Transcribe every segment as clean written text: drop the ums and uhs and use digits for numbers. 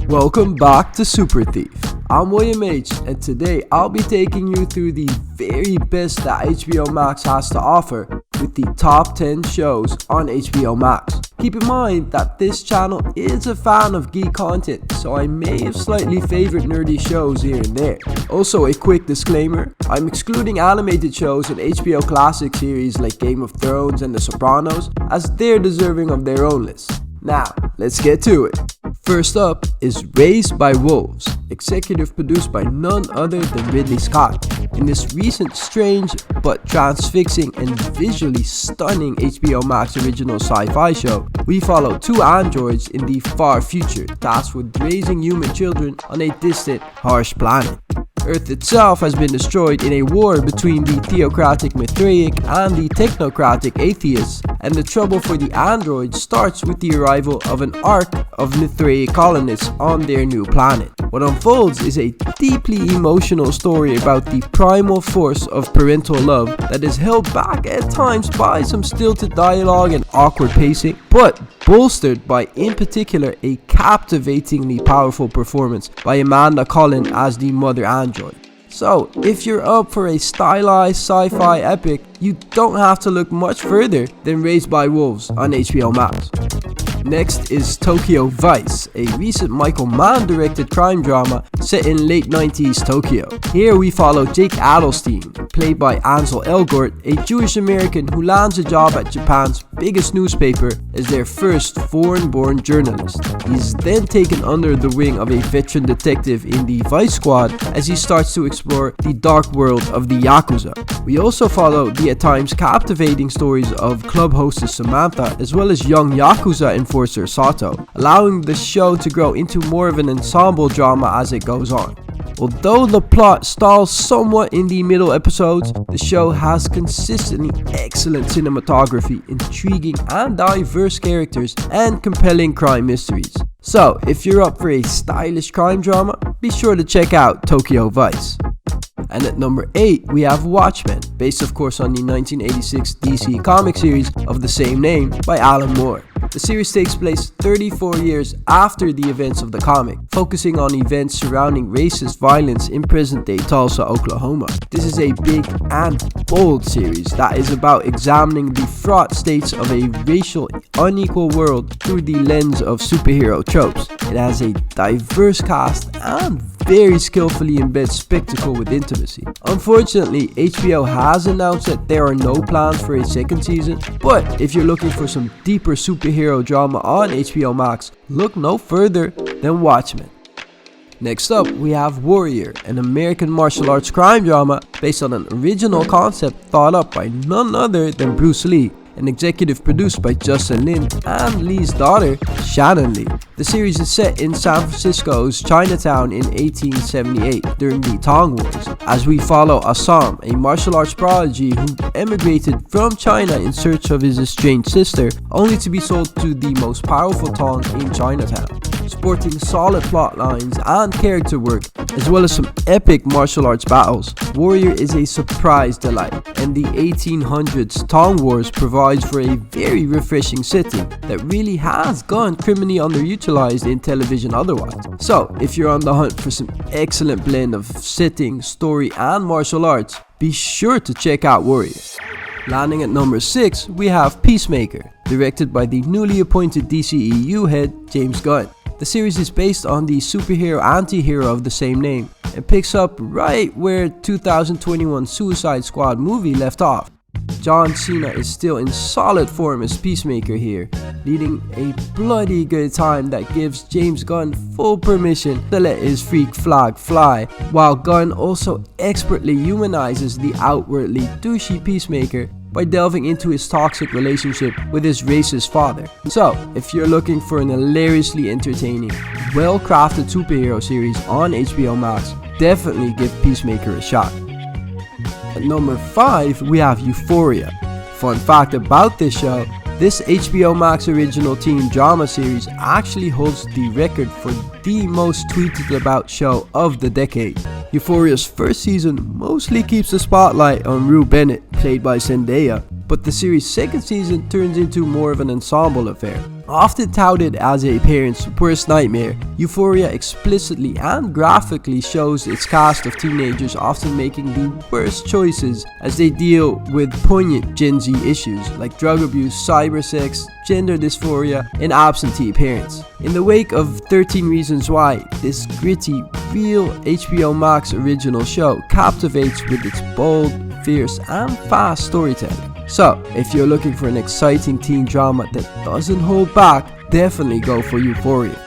Welcome back to Super Thief. I'm William H, and today I'll be taking you through the very best that HBO Max has to offer with the top 10 shows on HBO Max. Keep in mind that this channel is a fan of geek content, so I may have slightly favored nerdy shows here and there. Also, a quick disclaimer, I'm excluding animated shows and HBO classic series like Game of Thrones and The Sopranos, as they're deserving of their own list. Now, let's get to it. First up is Raised by Wolves, executive produced by none other than Ridley Scott. In this recent, strange but transfixing and visually stunning HBO Max original sci-fi show, we follow two androids in the far future tasked with raising human children on a distant, harsh planet. Earth itself has been destroyed in a war between the theocratic Mithraic and the technocratic atheists, and the trouble for the androids starts with the arrival of an arc of Mithraic colonists on their new planet. What unfolds is a deeply emotional story about the primal force of parental love that is held back at times by some stilted dialogue and awkward pacing, but bolstered by, in particular, a captivatingly powerful performance by Amanda Cullen as the mother android. So, if you're up for a stylized sci-fi epic, you don't have to look much further than Raised by Wolves on HBO Max. Next is Tokyo Vice, a recent Michael Mann directed crime drama set in late 90s Tokyo. Here we follow Jake Adelstein, played by Ansel Elgort, a Jewish American who lands a job at Japan's biggest newspaper as their first foreign-born journalist. He is then taken under the wing of a veteran detective in the Vice Squad as he starts to explore the dark world of the Yakuza. We also follow the at times captivating stories of club hostess Samantha as well as young Yakuza enforcer Sato, allowing the show to grow into more of an ensemble drama as it goes on. Although the plot stalls somewhat in the middle episodes, the show has consistently excellent cinematography, intriguing and diverse characters, and compelling crime mysteries. So, if you're up for a stylish crime drama, be sure to check out Tokyo Vice. And at number 8, we have Watchmen, based of course on the 1986 DC comic series of the same name by Alan Moore. The series takes place 34 years after the events of the comic, focusing on events surrounding racist violence in present-day Tulsa, Oklahoma. This is a big and bold series that is about examining the fraught states of a racial unequal world through the lens of superhero tropes. It has a diverse cast and very skillfully embeds spectacle with intimacy. Unfortunately, HBO has announced that there are no plans for a second season, but if you're looking for some deeper superhero drama on HBO Max, look no further than Watchmen. Next up, we have Warrior, an American martial arts crime drama based on an original concept thought up by none other than Bruce Lee, and executive produced by Justin Lin and Lee's daughter, Shannon Lee. The series is set in San Francisco's Chinatown in 1878 during the Tang Wars, as we follow Assam, a martial arts prodigy who emigrated from China in search of his estranged sister, only to be sold to the most powerful Tang in Chinatown. Sporting solid plot lines and character work, as well as some epic martial arts battles, Warrior is a surprise delight, and the 1800s Tang Wars provides for a very refreshing setting that really has gone criminally underutilized in television otherwise. So, if you're on the hunt for some excellent blend of setting, story, and martial arts, be sure to check out Warrior. Landing at number 6, we have Peacemaker, directed by the newly appointed DCEU head, James Gunn. The series is based on the superhero anti-hero of the same name, and picks up right where 2021 Suicide Squad movie left off. John Cena is still in solid form as Peacemaker here, leading a bloody good time that gives James Gunn full permission to let his freak flag fly, while Gunn also expertly humanizes the outwardly douchey Peacemaker by delving into his toxic relationship with his racist father. So, if you're looking for an hilariously entertaining, well-crafted superhero series on HBO Max, definitely give Peacemaker a shot. At number 5, we have Euphoria. Fun fact about this show, this HBO Max original teen drama series actually holds the record for the most tweeted about show of the decade. Euphoria's first season mostly keeps the spotlight on Rue Bennett, played by Zendaya, but the series' second season turns into more of an ensemble affair. Often touted as a parent's worst nightmare, Euphoria explicitly and graphically shows its cast of teenagers often making the worst choices as they deal with poignant Gen Z issues like drug abuse, cybersex, gender dysphoria, and absentee parents. In the wake of 13 Reasons Why, this gritty, real HBO Max original show captivates with its bold, fierce, and fast storytelling. So, if you're looking for an exciting teen drama that doesn't hold back, definitely go for Euphoria.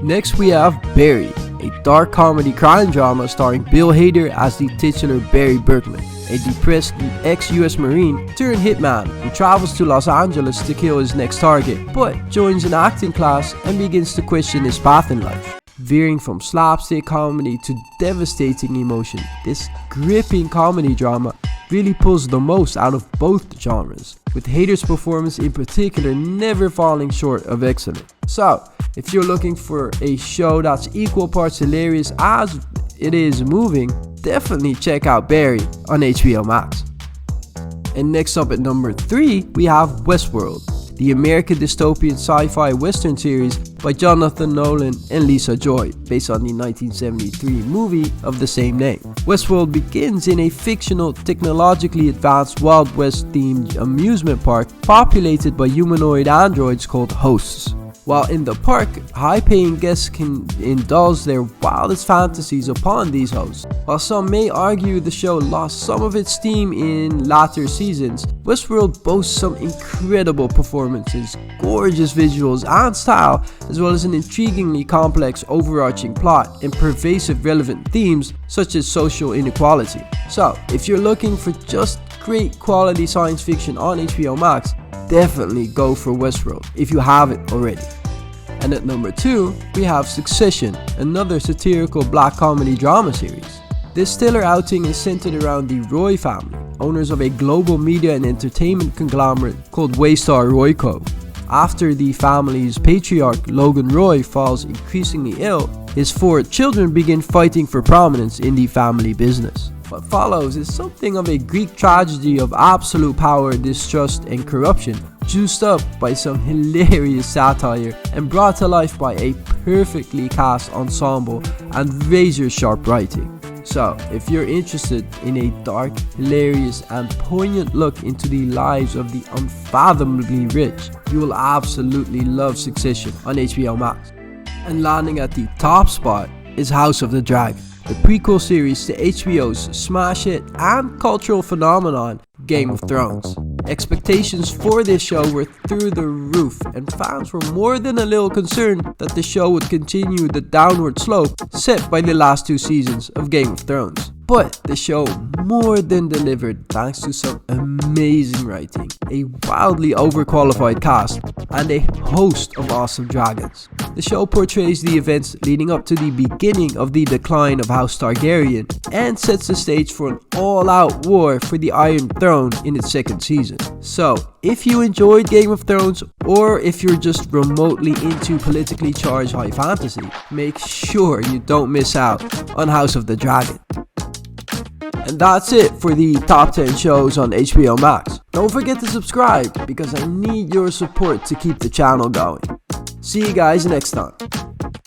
Next we have Barry, a dark comedy crime drama starring Bill Hader as the titular Barry Berkman, a depressed ex-US Marine turned hitman who travels to Los Angeles to kill his next target, but joins an acting class and begins to question his path in life. Veering from slapstick comedy to devastating emotion, this gripping comedy drama really pulls the most out of both genres, with Hader's performance in particular never falling short of excellent. So, if you're looking for a show that's equal parts hilarious as it is moving, definitely check out Barry on HBO Max. And next up at number 3, we have Westworld, the American dystopian sci-fi western series by Jonathan Nolan and Lisa Joy, based on the 1973 movie of the same name. Westworld begins in a fictional, technologically advanced Wild West themed amusement park populated by humanoid androids called hosts. While in the park, high-paying guests can indulge their wildest fantasies upon these hosts. While some may argue the show lost some of its steam in latter seasons, Westworld boasts some incredible performances, gorgeous visuals and style, as well as an intriguingly complex overarching plot and pervasive relevant themes such as social inequality. So, if you're looking for just great quality science fiction on HBO Max, definitely go for Westworld if you haven't already. And at number 2, we have Succession, another satirical black comedy drama series. This stellar outing is centered around the Roy family, owners of a global media and entertainment conglomerate called Waystar Royco. After the family's patriarch Logan Roy falls increasingly ill, his 4 children begin fighting for prominence in the family business. What follows is something of a Greek tragedy of absolute power, distrust, and corruption, juiced up by some hilarious satire and brought to life by a perfectly cast ensemble and razor-sharp writing. So, if you're interested in a dark, hilarious, and poignant look into the lives of the unfathomably rich, you will absolutely love Succession on HBO Max. And landing at the top spot is House of the Dragon, the prequel series to HBO's smash hit and cultural phenomenon Game of Thrones. Expectations for this show were through the roof, and fans were more than a little concerned that the show would continue the downward slope set by the last 2 seasons of Game of Thrones. But the show more than delivered thanks to some amazing writing, a wildly overqualified cast, and a host of awesome dragons. The show portrays the events leading up to the beginning of the decline of House Targaryen and sets the stage for an all-out war for the Iron Throne in its 2nd season. So, if you enjoyed Game of Thrones, or if you're just remotely into politically charged high fantasy, make sure you don't miss out on House of the Dragon. And that's it for the top 10 shows on HBO Max. Don't forget to subscribe because I need your support to keep the channel going. See you guys next time.